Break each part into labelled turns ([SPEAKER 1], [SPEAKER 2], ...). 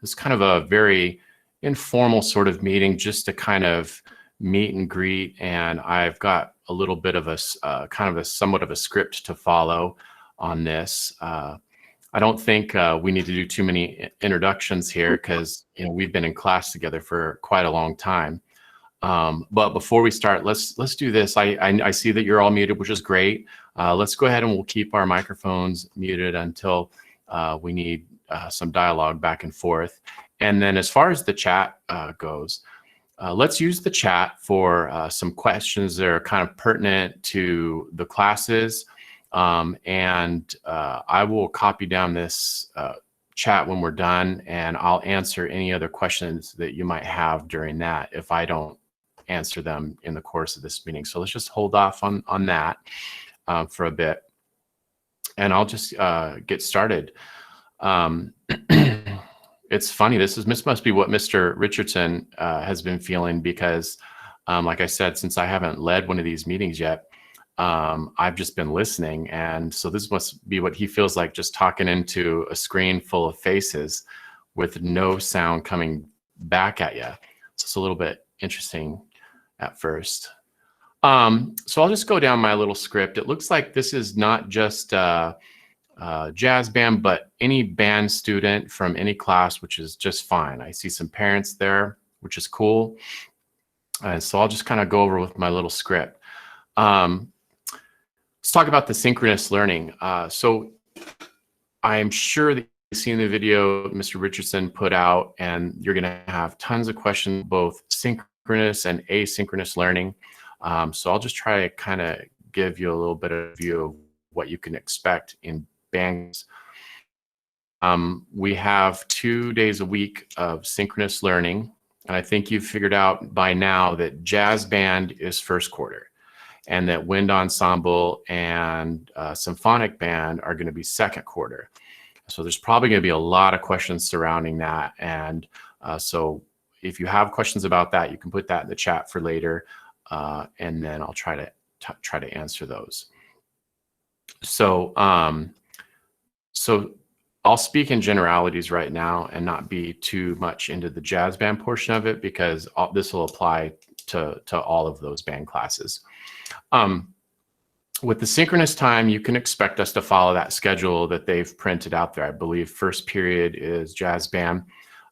[SPEAKER 1] it's kind of a very informal sort of meeting, just to kind of meet and greet. And I've got a little bit of a somewhat of a script to follow on this. I don't think we need to do too many introductions here, because we've been in class together for quite a long time. But before we start, let's do this. I see that you're all muted, which is great. Let's go ahead and we'll keep our microphones muted until we need some dialogue back and forth. And then as far as the chat goes, let's use the chat for some questions that are kind of pertinent to the classes. And I will copy down this chat when we're done, and I'll answer any other questions that you might have during that if I don't answer them in the course of this meeting. So let's just hold off on that for a bit, and I'll just get started. It's funny, this must be what Mr. Richardson has been feeling, because like I said, since I haven't led one of these meetings yet, I've just been listening. And so this must be what he feels like, just talking into a screen full of faces with no sound coming back at you. So it's a little bit interesting at first. So I'll just go down my little script. It looks like this is not just jazz band, but any band student from any class, which is just fine. I see some parents there, which is cool. And so I'll just kind of go over with my little script. Let's talk about the synchronous learning. So I'm sure that you've seen the video Mr. Richardson put out, and you're going to have tons of questions, both synchronous and asynchronous learning. So I'll just try to kind of give you a little bit of view of what you can expect in bands. We have 2 days a week of synchronous learning, and I think you've figured out by now that jazz band is first quarter, and that wind ensemble and symphonic band are going to be second quarter. So there's probably going to be a lot of questions surrounding that. And so if you have questions about that, you can put that in the chat for later, and then I'll try to answer those. So so I'll speak in generalities right now and not be too much into the jazz band portion of it, because this will apply to all of those band classes. With the synchronous time, you can expect us to follow that schedule that they've printed out there. I believe first period is jazz band,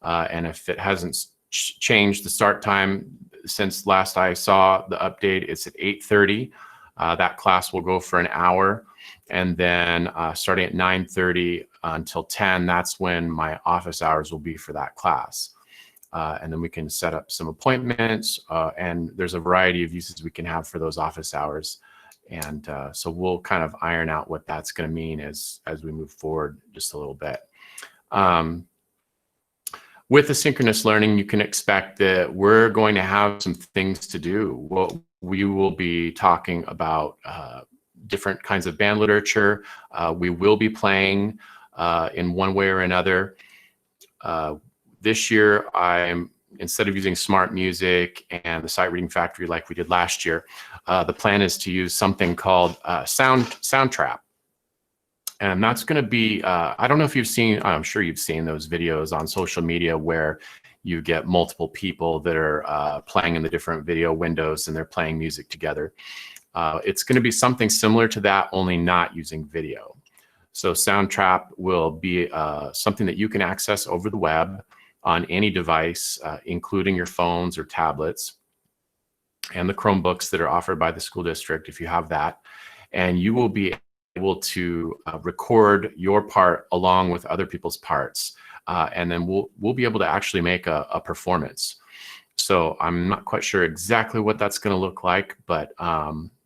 [SPEAKER 1] and if it hasn't changed the start time since last I saw the update, it's at 8:30. That class will go for an hour, and then starting at 9:30 until 10, that's when my office hours will be for that class. And then we can set up some appointments, and there's a variety of uses we can have for those office hours. And so we'll kind of iron out what that's going to mean as we move forward just a little bit. With the synchronous learning, you can expect that we're going to have some things to do. We will be talking about different kinds of band literature. We will be playing in one way or another. This year, instead of using Smart Music and the Sight Reading Factory like we did last year, the plan is to use something called Soundtrap. And that's going to be, I don't know if you've seen, I'm sure you've seen those videos on social media where you get multiple people that are playing in the different video windows and they're playing music together. It's going to be something similar to that, only not using video. So Soundtrap will be something that you can access over the web on any device, including your phones or tablets and the Chromebooks that are offered by the school district, if you have that. And you will be able to record your part along with other people's parts. And then we'll be able to actually make a performance. So I'm not quite sure exactly what that's going to look like, but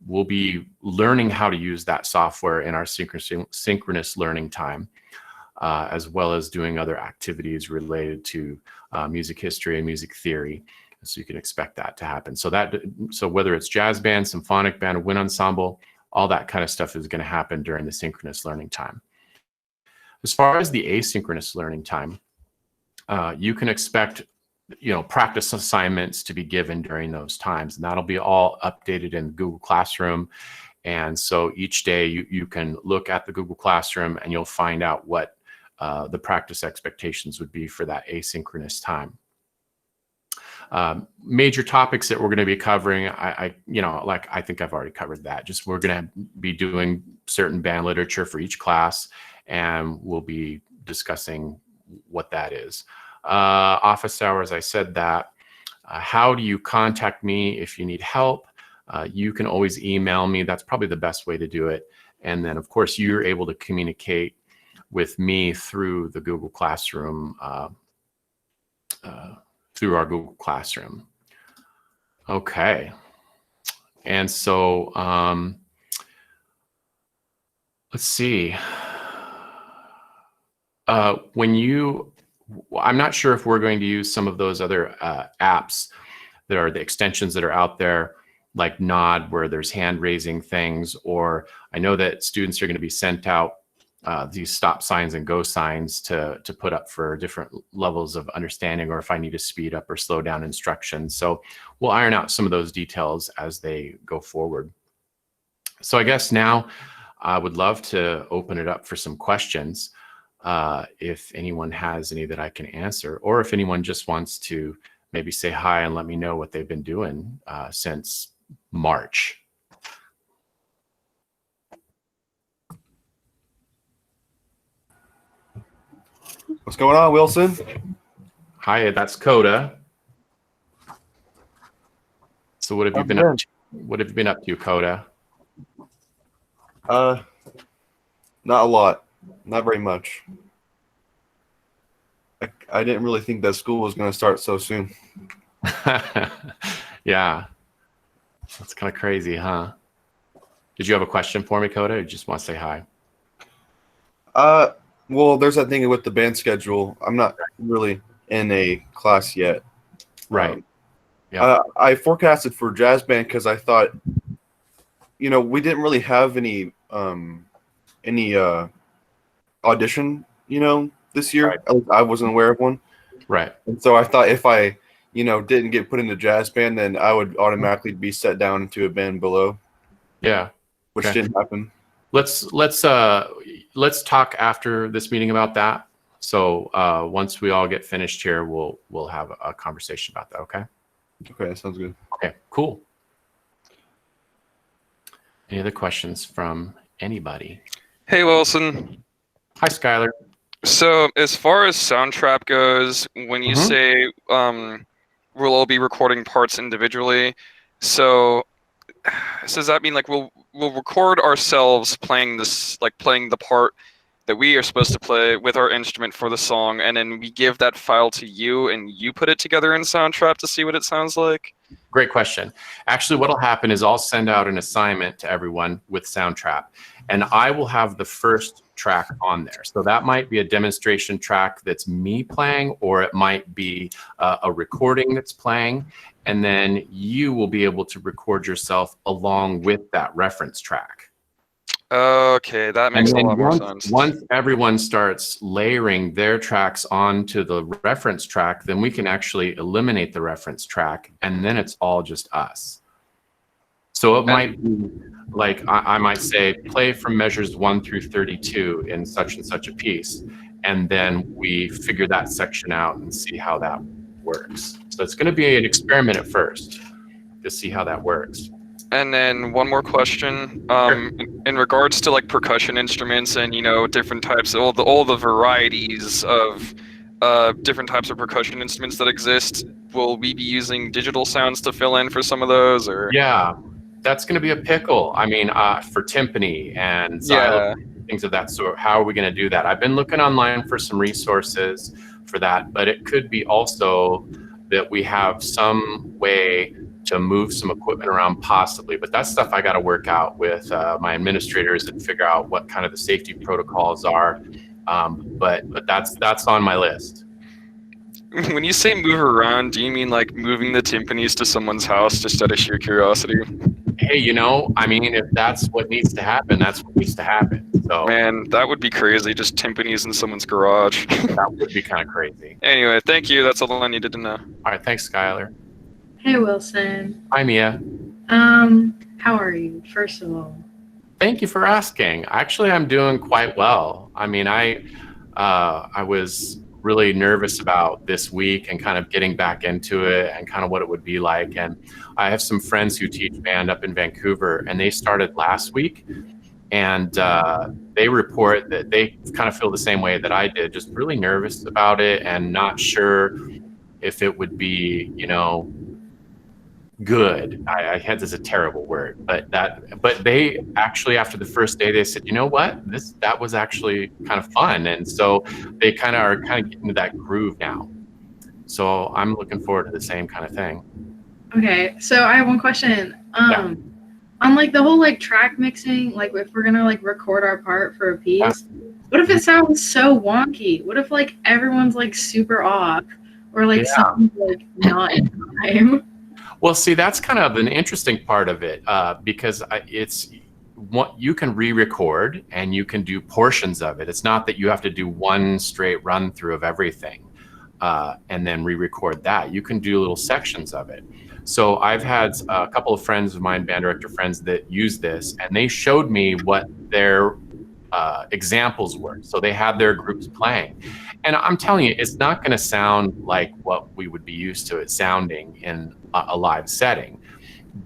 [SPEAKER 1] we'll be learning how to use that software in our synchronous learning time, as well as doing other activities related to music history and music theory. So you can expect that to happen. So whether it's jazz band, symphonic band, wind ensemble, all that kind of stuff is going to happen during the synchronous learning time. As far as the asynchronous learning time, you can expect practice assignments to be given during those times, and that'll be all updated in Google Classroom. And so each day you can look at the Google Classroom and you'll find out what the practice expectations would be for that asynchronous time. Major topics that we're going to be covering, I think I've already covered that. Just we're going to be doing certain band literature for each class, and we'll be discussing what that is. Office hours, I said that. How do you contact me if you need help? You can always email me. That's probably the best way to do it. And then, of course, you're able to communicate with me through the Google Classroom, through our Google Classroom. Okay. And so let's see. I'm not sure if we're going to use some of those other apps that are the extensions that are out there, like Nod, where there's hand raising things, or I know that students are going to be sent out these stop signs and go signs to put up for different levels of understanding, or if I need to speed up or slow down instructions. So we'll iron out some of those details as they go forward. So I guess now I would love to open it up for some questions. If anyone has any that I can answer, or if anyone just wants to maybe say hi and let me know what they've been doing since March.
[SPEAKER 2] What's going on, Wilson?
[SPEAKER 1] Hi, that's Coda. So what have you been up to? What have you been up to, Coda?
[SPEAKER 2] Not a lot. Not very much. I didn't really think that school was going to start so soon.
[SPEAKER 1] Yeah. That's kind of crazy, huh? Did you have a question for me, Coda, or you just want to say hi?
[SPEAKER 2] Well, there's that thing with the band schedule. I'm not really in a class yet.
[SPEAKER 1] Right. Yeah.
[SPEAKER 2] I forecasted for jazz band because I thought, we didn't really have any audition, this year.
[SPEAKER 1] Right.
[SPEAKER 2] At least I wasn't aware of one.
[SPEAKER 1] Right.
[SPEAKER 2] And so I thought if I, didn't get put into jazz band, then I would automatically be set down into a band below.
[SPEAKER 1] Yeah.
[SPEAKER 2] Which didn't happen.
[SPEAKER 1] Let's talk after this meeting about that. So once we all get finished here, we'll have a conversation about that. Okay.
[SPEAKER 2] Okay, that sounds good.
[SPEAKER 1] Okay. Cool. Any other questions from anybody?
[SPEAKER 3] Hey, Wilson.
[SPEAKER 1] Hi, Skylar.
[SPEAKER 3] So as far as Soundtrap goes, when you say we'll all be recording parts individually, so does that mean like we'll record ourselves playing this, like playing the part that we are supposed to play with our instrument for the song, and then we give that file to you and you put it together in Soundtrap to see what it sounds like?
[SPEAKER 1] Great question. Actually, what'll happen is I'll send out an assignment to everyone with Soundtrap, and I will have the first track on there. So that might be a demonstration track that's me playing, or it might be a recording that's playing, and then you will be able to record yourself along with that reference track.
[SPEAKER 3] Okay, that makes a lot more sense.
[SPEAKER 1] Once everyone starts layering their tracks onto the reference track, then we can actually eliminate the reference track, and then it's all just us. So it might be like, I might say, play from measures 1 through 32 in such and such a piece, and then we figure that section out and see how that works. So it's going to be an experiment at first to see how that works.
[SPEAKER 3] And then one more question, in regards to like percussion instruments and different types, all the varieties of different types of percussion instruments that exist, will we be using digital sounds to fill in for some of those, or?
[SPEAKER 1] Yeah, that's going to be a pickle. I mean, for timpani and xylophone, things of that sort. How are we going to do that? I've been looking online for some resources for that, but it could be also that we have some way to move some equipment around possibly, but that's stuff I got to work out with my administrators and figure out what kind of the safety protocols are. But that's on my list.
[SPEAKER 3] When you say move around, do you mean like moving the timpanis to someone's house just out of sheer curiosity?
[SPEAKER 1] Hey, I mean, if that's what needs to happen, that's what needs to happen. So
[SPEAKER 3] man, that would be crazy, just timpanis in someone's garage.
[SPEAKER 1] That would be kind of crazy.
[SPEAKER 3] Anyway, thank you. That's all I needed to know.
[SPEAKER 1] All right, thanks, Skylar.
[SPEAKER 4] Hey, Wilson.
[SPEAKER 1] Hi, Mia.
[SPEAKER 4] How are you, first of all?
[SPEAKER 1] Thank you for asking. Actually, I'm doing quite well. I mean, I was really nervous about this week and kind of getting back into it and kind of what it would be like. And I have some friends who teach band up in Vancouver, and they started last week. And they report that they kind of feel the same way that I did, just really nervous about it and not sure if it would be, good. I had this is a terrible word, but they actually, after the first day, they said, you know what, that was actually kind of fun. And so they are getting into that groove now. So I'm looking forward to the same kind of thing.
[SPEAKER 4] Okay, so I have one question.
[SPEAKER 1] Yeah.
[SPEAKER 4] On like the whole like track mixing, like if we're gonna like record our part for a piece, what if it sounds so wonky? What if like everyone's like super off or like something's like not in time?
[SPEAKER 1] Well, see, that's kind of an interesting part of it because it's what you can re-record and you can do portions of it. It's not that you have to do one straight run through of everything and then re-record that. You can do little sections of it. So I've had a couple of friends of mine, band director friends, that use this, and they showed me what their examples were. So they had their groups playing. And I'm telling you, it's not going to sound like what we would be used to it sounding in a live setting,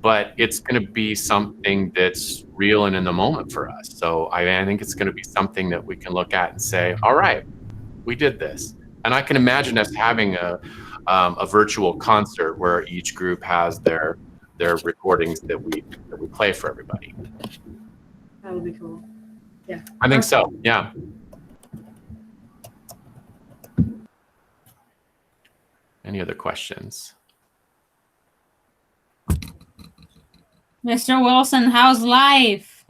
[SPEAKER 1] but it's going to be something that's real and in the moment for us. So I think it's going to be something that we can look at and say, all right, we did this. And I can imagine us having a virtual concert where each group has their recordings that we play for everybody.
[SPEAKER 4] That would be cool. Yeah.
[SPEAKER 1] I think so. Yeah. Any other questions?
[SPEAKER 5] Mr. Wilson, how's life?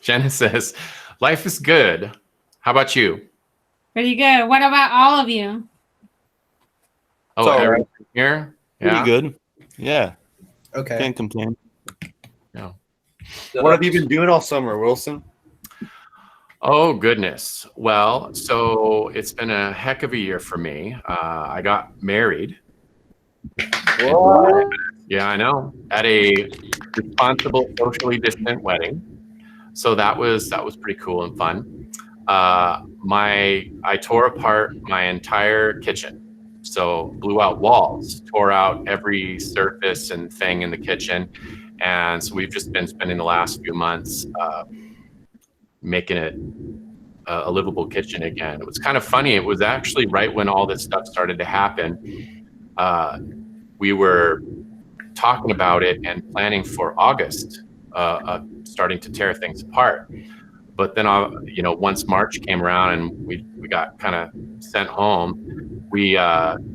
[SPEAKER 1] Jenna says, life is good. How about you?
[SPEAKER 5] Pretty good. What about all of you?
[SPEAKER 1] Oh,
[SPEAKER 2] It's all right.
[SPEAKER 1] everyone here?
[SPEAKER 2] Pretty
[SPEAKER 1] Yeah.
[SPEAKER 2] good. Yeah.
[SPEAKER 6] Okay.
[SPEAKER 2] Can't complain.
[SPEAKER 6] So-
[SPEAKER 2] What have you been doing all summer, Wilson?
[SPEAKER 1] Oh, goodness. Well, so it's been a heck of a year for me. I got married.
[SPEAKER 2] What?
[SPEAKER 1] Yeah, I know. At a responsible, socially distant wedding. So that was pretty cool and fun. I tore apart my entire kitchen. So blew out walls, tore out every surface and thing in the kitchen. And so we've just been spending the last few months making it a livable kitchen again. It was kind of funny. It was actually right when all this stuff started to happen. We were talking about it and planning for August, starting to tear things apart. But then, once March came around and we got kind of sent home, we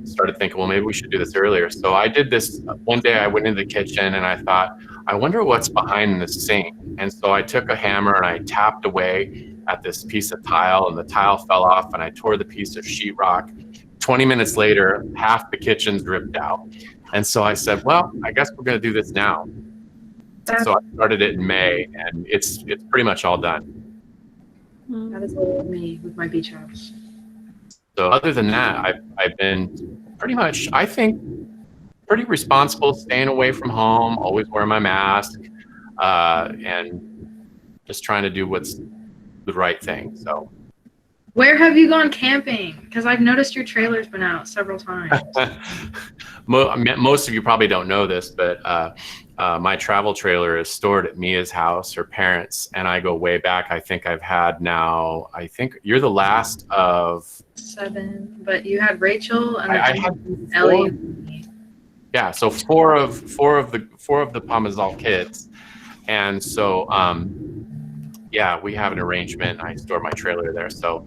[SPEAKER 1] started thinking, well, maybe we should do this earlier. So I did this one day. I went into the kitchen and I thought, I wonder what's behind the sink. And so I took a hammer and I tapped away at this piece of tile, and the tile fell off, and I tore the piece of sheetrock. 20 minutes later, half the kitchen's ripped out. And so I said, well, I guess we're going to do this now. So I started it in May, and it's pretty much all done.
[SPEAKER 4] That is all me with my beach house.
[SPEAKER 1] So other than that, I've been pretty much, I think, pretty responsible, staying away from home, always wearing my mask, and just trying to do what's the right thing. So
[SPEAKER 4] Where have you gone camping? Because I've noticed your trailer's been out several times.
[SPEAKER 1] most of you probably don't know this, but my travel trailer is stored at Mia's house, her parents, and I go way back. I think you're the last of
[SPEAKER 4] 7, but you had Rachel and
[SPEAKER 1] I
[SPEAKER 4] then
[SPEAKER 1] had
[SPEAKER 4] Ellie.
[SPEAKER 1] 4. Yeah, so four of the Pamazal kids, and so yeah, we have an arrangement. I store my trailer there, so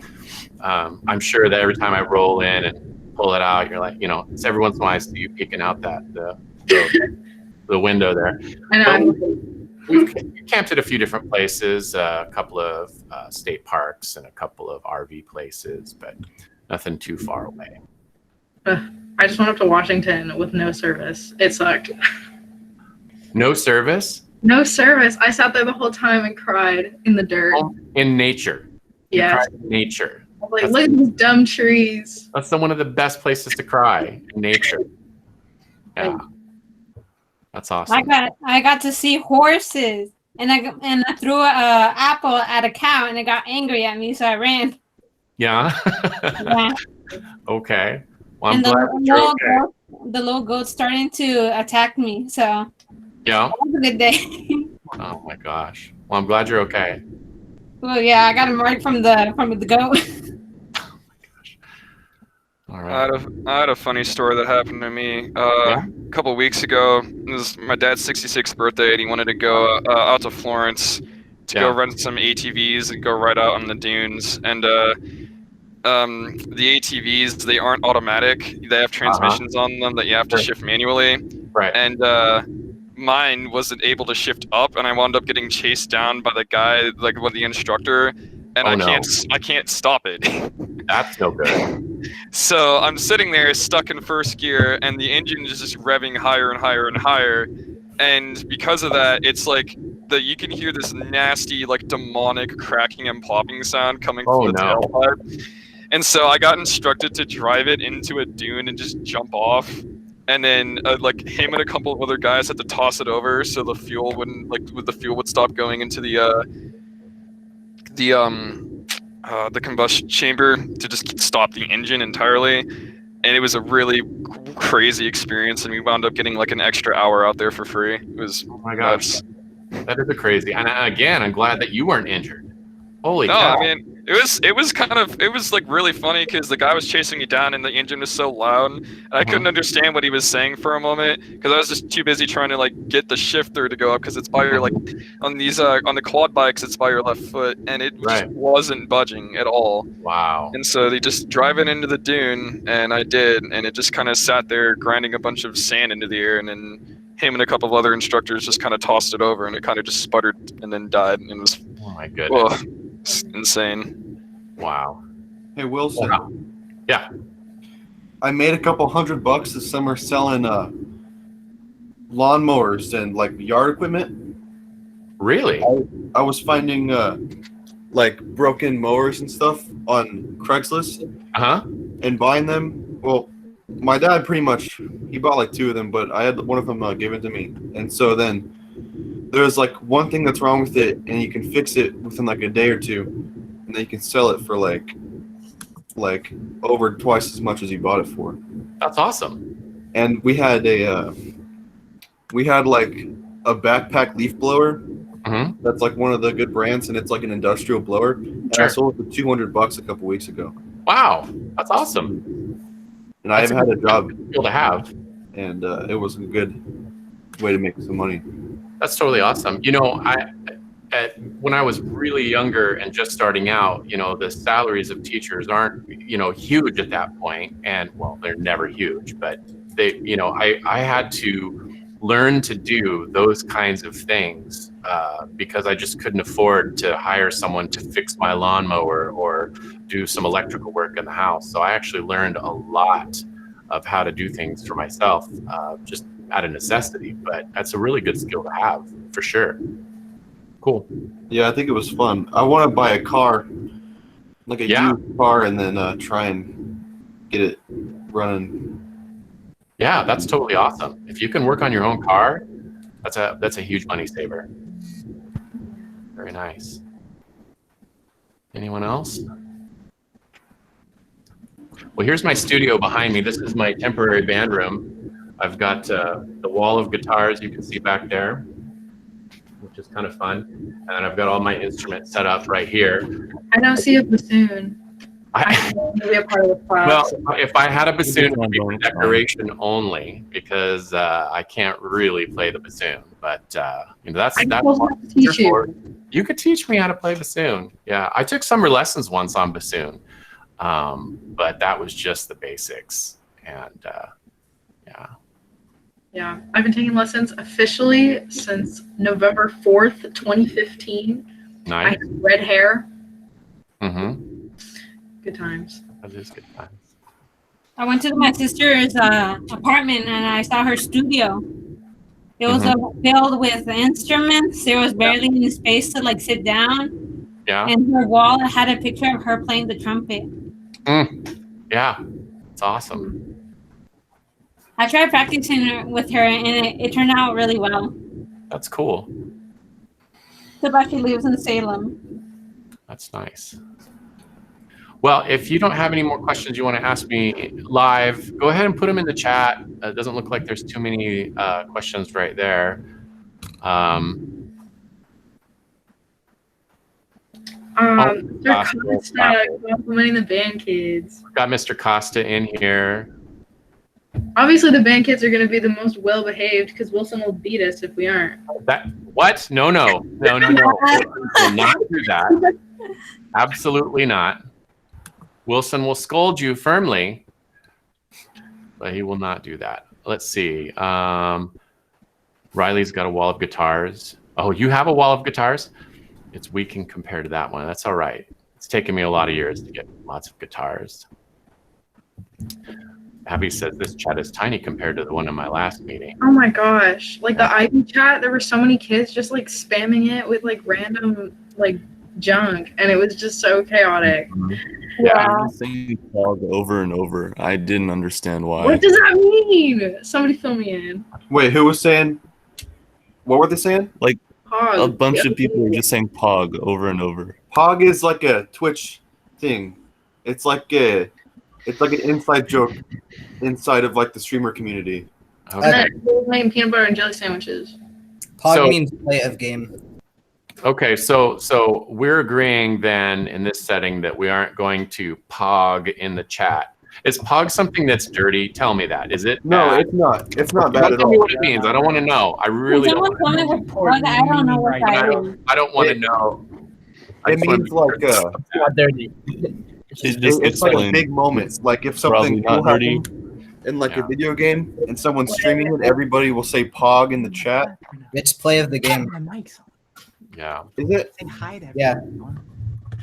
[SPEAKER 1] I'm sure that every time I roll in and pull it out, you're like, it's every once in a while I see you peeking out the window there.
[SPEAKER 4] I know.
[SPEAKER 1] We've camped at a few different places, a couple of state parks and a couple of RV places, but nothing too far away.
[SPEAKER 4] I just went up to Washington with no service. It sucked.
[SPEAKER 1] No service?
[SPEAKER 4] No service. I sat there the whole time and cried in the dirt.
[SPEAKER 1] In nature. You
[SPEAKER 4] Yeah.
[SPEAKER 1] cry in nature.
[SPEAKER 4] I was like, look at these dumb trees.
[SPEAKER 1] That's one of the best places to cry, in nature. Yeah. That's awesome.
[SPEAKER 5] I got to see horses, and I threw a apple at a cow, and it got angry at me, so I ran.
[SPEAKER 1] Yeah.
[SPEAKER 5] Yeah.
[SPEAKER 1] Okay. Well, I'm
[SPEAKER 5] And
[SPEAKER 1] glad that you're okay.
[SPEAKER 5] the little goat's starting to attack me. So
[SPEAKER 1] Yeah.
[SPEAKER 5] that was a good day.
[SPEAKER 1] Oh my gosh. Well, I'm glad you're okay.
[SPEAKER 5] Well, yeah, I got him right from the goat.
[SPEAKER 1] All
[SPEAKER 3] I
[SPEAKER 1] right.
[SPEAKER 3] had a funny story that happened to me
[SPEAKER 1] Yeah.
[SPEAKER 3] a couple weeks ago. It was my dad's 66th birthday, and he wanted to go out to Florence to go
[SPEAKER 1] Yeah.
[SPEAKER 3] rent some ATVs and go ride out on the dunes. And the ATVs, they aren't automatic. They have transmissions on them that you have to
[SPEAKER 1] Sure.
[SPEAKER 3] shift manually.
[SPEAKER 1] Right.
[SPEAKER 3] And mine wasn't able to shift up, and I wound up getting chased down by the guy, like with the instructor, and
[SPEAKER 1] Oh,
[SPEAKER 3] I
[SPEAKER 1] no.
[SPEAKER 3] can't stop it.
[SPEAKER 1] That's no good.
[SPEAKER 3] So I'm sitting there stuck in first gear, and the engine is just revving higher and higher and higher. And because of that, it's like you can hear this nasty, like demonic cracking and popping sound coming
[SPEAKER 1] Oh,
[SPEAKER 3] from the
[SPEAKER 1] no.
[SPEAKER 3] tailpipe. And so I got instructed to drive it into a dune and just jump off. And then like him and a couple of other guys had to toss it over so the fuel would stop going into the combustion chamber to just stop the engine entirely. And it was a really crazy experience, and we wound up getting like an extra hour out there for free. It was
[SPEAKER 1] Oh my gosh. That is a crazy. And again, I'm glad that you weren't injured. Holy
[SPEAKER 3] no,
[SPEAKER 1] cow.
[SPEAKER 3] I mean it was like really funny because the guy was chasing me down and the engine was so loud, and I couldn't understand what he was saying for a moment because I was just too busy trying to like get the shifter to go up because it's by your like on these on the quad bikes it's by your left foot, and it just
[SPEAKER 1] Right.
[SPEAKER 3] wasn't budging at all.
[SPEAKER 1] Wow.
[SPEAKER 3] And so they just drive it into the dune, and I did, and it just kind of sat there grinding a bunch of sand into the air, and then him and a couple of other instructors just kind of tossed it over, and it kind of just sputtered and then died, and it was
[SPEAKER 1] Oh my goodness.
[SPEAKER 3] it's insane.
[SPEAKER 1] Wow.
[SPEAKER 2] Hey Wilson.
[SPEAKER 1] Wow. Yeah.
[SPEAKER 2] I made a couple $100 this summer selling lawnmowers and like yard equipment.
[SPEAKER 1] Really?
[SPEAKER 2] I was finding like broken mowers and stuff on Craigslist
[SPEAKER 1] Uh-huh.
[SPEAKER 2] and buying them. Well, my dad pretty much he bought like 2 of them, but I had one of them given to me. And so then there's like one thing that's wrong with it, and you can fix it within like a day or two, and then you can sell it for like over twice as much as you bought it for.
[SPEAKER 1] That's awesome.
[SPEAKER 2] And we had like a backpack leaf blower.
[SPEAKER 1] Mhm.
[SPEAKER 2] That's like one of the good brands, and it's like an industrial blower. And
[SPEAKER 1] Sure.
[SPEAKER 2] I sold it for $200 a couple weeks ago.
[SPEAKER 1] Wow. That's awesome.
[SPEAKER 2] And I
[SPEAKER 1] That's
[SPEAKER 2] haven't had a job,
[SPEAKER 1] Cool to have.
[SPEAKER 2] and it was a good way to make some money.
[SPEAKER 1] That's totally awesome. You know, when I was really younger and just starting out, you know, the salaries of teachers aren't, you know, huge at that point. And well, they're never huge, but they, you know, I had to learn to do those kinds of things because I just couldn't afford to hire someone to fix my lawnmower or do some electrical work in the house. So I actually learned a lot of how to do things for myself, just out of necessity. But that's a really good skill to have, for sure. Cool.
[SPEAKER 2] Yeah, I think it was fun. I want to buy a car, like a
[SPEAKER 1] Yeah.
[SPEAKER 2] used car, and then try and get it running.
[SPEAKER 1] Yeah, that's totally awesome. If you can work on your own car, that's a huge money saver. Very nice. Anyone else? Well, here's my studio behind me. This is my temporary band room. I've got the wall of guitars you can see back there, which is kind of fun. And I've got all my instruments set up right here.
[SPEAKER 4] I don't see a bassoon. I want to be a part of the class.
[SPEAKER 1] Well, if I had a bassoon, it would be for decoration only because I can't really play the bassoon. But you know, that's
[SPEAKER 4] I
[SPEAKER 1] that's
[SPEAKER 4] will
[SPEAKER 1] what
[SPEAKER 4] have to teach
[SPEAKER 1] it's here
[SPEAKER 4] you.
[SPEAKER 1] for. You could teach me how to play bassoon. Yeah, I took summer lessons once on bassoon, but that was just the basics. And yeah,
[SPEAKER 4] Yeah, I've been taking lessons officially since November 4th, 2015. I
[SPEAKER 1] nice.
[SPEAKER 4] had red hair.
[SPEAKER 1] Mm-hmm.
[SPEAKER 4] Good times.
[SPEAKER 1] That is good times.
[SPEAKER 5] I went to my sister's apartment and I saw her studio. It was filled with instruments. There was barely any space to like sit down.
[SPEAKER 1] Yeah,
[SPEAKER 5] And her wall had a picture of her playing the trumpet.
[SPEAKER 1] yeah, it's awesome.
[SPEAKER 5] I tried practicing with her and it turned out really well.
[SPEAKER 1] That's cool.
[SPEAKER 5] So she lives in Salem.
[SPEAKER 1] That's nice. Well, if you don't have any more questions you want to ask me live, go ahead and put them in the chat. It doesn't look like there's too many questions right there.
[SPEAKER 4] They're complimenting the band kids.
[SPEAKER 1] Got Mr. Costa in here.
[SPEAKER 4] Obviously, the band kids are going to be the most well behaved because Wilson will beat us if we aren't.
[SPEAKER 1] What? No. Will not do that. Absolutely not. Wilson will scold you firmly, but he will not do that. Let's see. Riley's got a wall of guitars. Oh, you have a wall of guitars? It's weak in compared to that one. That's all right. It's taken me a lot of years to get lots of guitars. Abby says this chat is tiny compared to the one in my last meeting.
[SPEAKER 4] Oh my gosh. Like the Ivy chat, there were so many kids just like spamming it with like random like junk, and it was just so chaotic.
[SPEAKER 1] Yeah.
[SPEAKER 7] Saying pog over and over. I didn't understand why.
[SPEAKER 4] What does that mean? Somebody fill me in.
[SPEAKER 2] Wait, who was saying? What were they saying?
[SPEAKER 4] Pog.
[SPEAKER 7] A bunch of people are just saying pog over and over.
[SPEAKER 2] Pog is like a Twitch thing. It's like an inside joke inside of like the streamer community.
[SPEAKER 1] Okay.
[SPEAKER 4] Making peanut butter and jelly sandwiches.
[SPEAKER 6] Pog means play of game.
[SPEAKER 1] Okay, so we're agreeing then in this setting that we aren't going to pog in the chat. Is pog something that's dirty? Tell me that. Is it?
[SPEAKER 2] No,
[SPEAKER 1] bad?
[SPEAKER 2] it's not. It's not bad
[SPEAKER 1] Don't
[SPEAKER 2] at
[SPEAKER 1] tell me
[SPEAKER 2] all.
[SPEAKER 1] what it means. I don't want to know. I really don't.
[SPEAKER 5] Someone told me with plug, I don't know what that is.
[SPEAKER 1] I don't want to know. I
[SPEAKER 2] It
[SPEAKER 1] just wanna
[SPEAKER 2] means
[SPEAKER 1] be
[SPEAKER 2] like
[SPEAKER 1] sure.
[SPEAKER 6] Not dirty.
[SPEAKER 7] It's just
[SPEAKER 2] it's like a
[SPEAKER 7] explain.
[SPEAKER 2] big moment. Like if
[SPEAKER 7] Probably
[SPEAKER 2] something
[SPEAKER 7] not
[SPEAKER 2] cool
[SPEAKER 7] dirty.
[SPEAKER 2] happened in like
[SPEAKER 1] Yeah.
[SPEAKER 2] a video game and someone's streaming it, everybody will say pog in the chat.
[SPEAKER 6] It's play of the game.
[SPEAKER 1] Yeah.
[SPEAKER 2] Is it?
[SPEAKER 6] Yeah.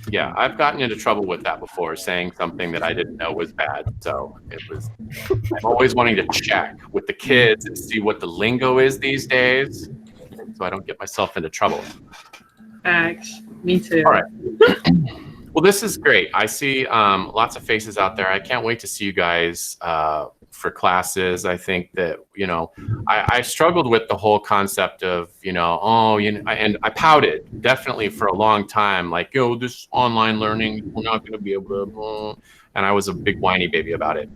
[SPEAKER 1] Yeah, I've gotten into trouble with that before, saying something that I didn't know was bad. So it was. I'm always wanting to check with the kids and see what the lingo is these days, so I don't get myself into trouble.
[SPEAKER 4] Facts. Me too.
[SPEAKER 1] All right. Well, this is great. I see lots of faces out there. I can't wait to see you guys for classes. I think that, I struggled with the whole concept of, and I pouted definitely for a long time, like, this online learning, we're not going to be able to, and I was a big whiny baby about it.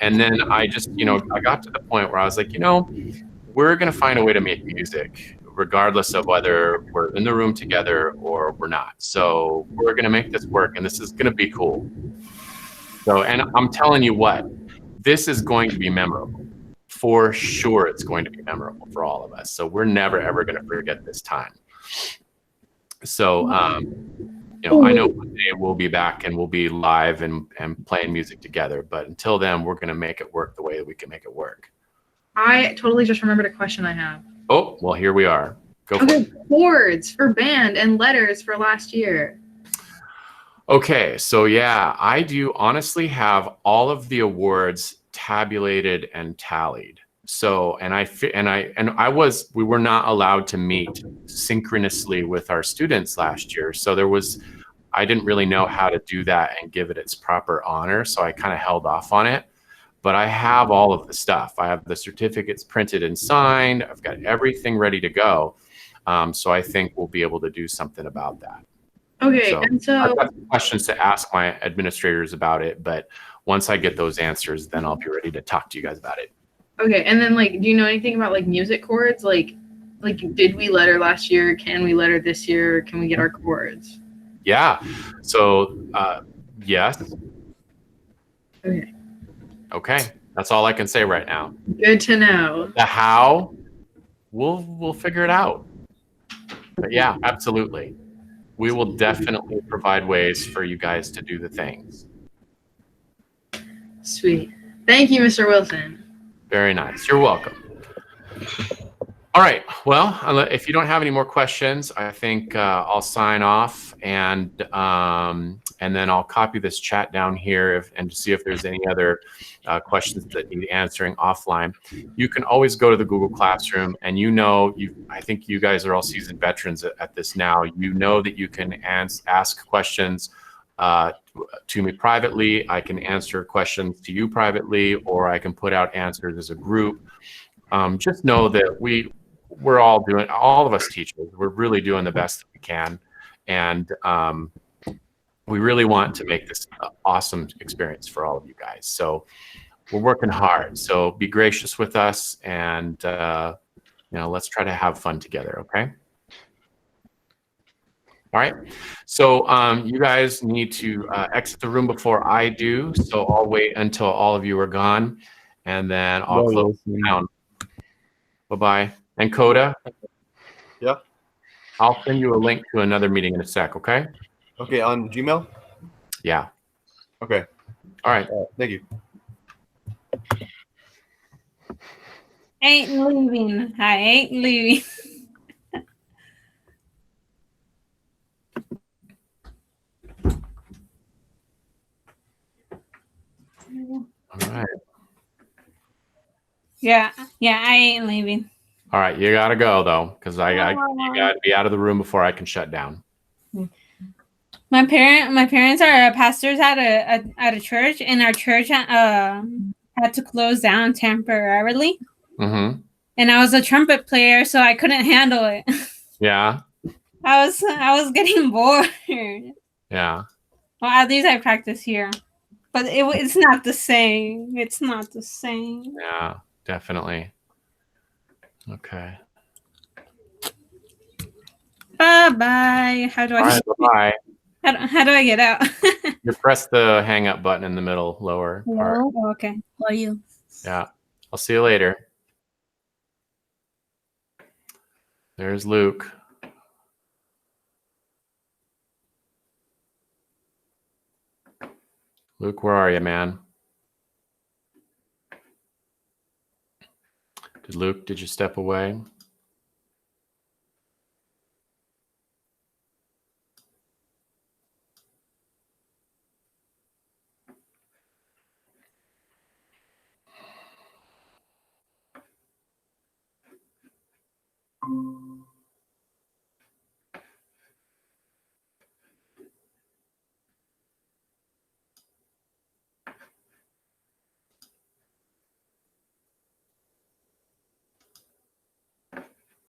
[SPEAKER 1] And then I just, I got to the point where I was like, we're going to find a way to make music, regardless of whether we're in the room together or we're not. So we're going to make this work, and this is going to be cool. So, and I'm telling you what, this is going to be memorable. For sure, it's going to be memorable for all of us. So we're never, ever going to forget this time. So, I know one day we'll be back and we'll be live and playing music together. But until then, we're going to make it work the way that we can make it work.
[SPEAKER 4] I totally just remembered a question I have.
[SPEAKER 1] Oh, well, here we are. Go for it.
[SPEAKER 4] Okay, chords for band and letters for last year.
[SPEAKER 1] Okay, so yeah, I do honestly have all of the awards tabulated and tallied. So, we were not allowed to meet synchronously with our students last year. So I didn't really know how to do that and give it its proper honor. So I kind of held off on it. But I have all of the stuff. I have the certificates printed and signed. I've got everything ready to go. So I think we'll be able to do something about that.
[SPEAKER 4] Okay, and so
[SPEAKER 1] I've got some questions to ask my administrators about it, but once I get those answers, then I'll be ready to talk to you guys about it.
[SPEAKER 4] okay, and then like, do you know anything about like music chords? Like did we letter last year? Can we letter this year? Can we get our chords?
[SPEAKER 1] Yeah. So yes.
[SPEAKER 4] Okay,
[SPEAKER 1] Okay. That's all I can say right now.
[SPEAKER 4] good to know.
[SPEAKER 1] The how, we'll figure it out. But yeah, absolutely. We will definitely provide ways for you guys to do the things.
[SPEAKER 4] Sweet. Thank you, Mr. Wilson.
[SPEAKER 1] Very nice. You're welcome. All right. Well, if you don't have any more questions, I think I'll sign off and then I'll copy this chat down here and to see if there's any other questions that need answering offline. You can always go to the Google Classroom, and I think you guys are all seasoned veterans at this now. You know that you can ask questions to me privately. I can answer questions to you privately, or I can put out answers as a group. Just know that we're all of us teachers, we're really doing the best that we can. And we really want to make this an awesome experience for all of you guys. So we're working hard. So be gracious with us, and let's try to have fun together. Okay. All right. So you guys need to exit the room before I do. So I'll wait until all of you are gone, and then I'll
[SPEAKER 7] Bye,
[SPEAKER 1] close
[SPEAKER 7] Wilson.
[SPEAKER 1] down. Bye-bye. And Coda,
[SPEAKER 2] Yeah.
[SPEAKER 1] I'll send you a link to another meeting in a sec, okay?
[SPEAKER 2] Okay, on Gmail.
[SPEAKER 1] Yeah.
[SPEAKER 2] Okay.
[SPEAKER 1] All right.
[SPEAKER 2] Thank you.
[SPEAKER 5] Ain't leaving. I ain't leaving.
[SPEAKER 1] All right.
[SPEAKER 5] Yeah, I ain't leaving.
[SPEAKER 1] All right. You got to go, though, because you got to be out of the room before I can shut down.
[SPEAKER 5] My parents are pastors at a church, and our church had to close down temporarily.
[SPEAKER 1] Mm-hmm.
[SPEAKER 5] And I was a trumpet player, so I couldn't handle it.
[SPEAKER 1] Yeah.
[SPEAKER 5] I was getting bored.
[SPEAKER 1] Yeah.
[SPEAKER 5] Well, at least I practice here, but it's not the same. It's not the same.
[SPEAKER 1] Yeah, definitely. Okay.
[SPEAKER 5] Bye bye. How do I?
[SPEAKER 1] All right. Bye-bye.
[SPEAKER 5] How do I get out?
[SPEAKER 1] You press the hang up button in the middle lower part.
[SPEAKER 5] Oh, okay.
[SPEAKER 8] Are you?
[SPEAKER 1] Yeah. I'll see you later. There's Luke. Luke, where are you, man? Did you step away?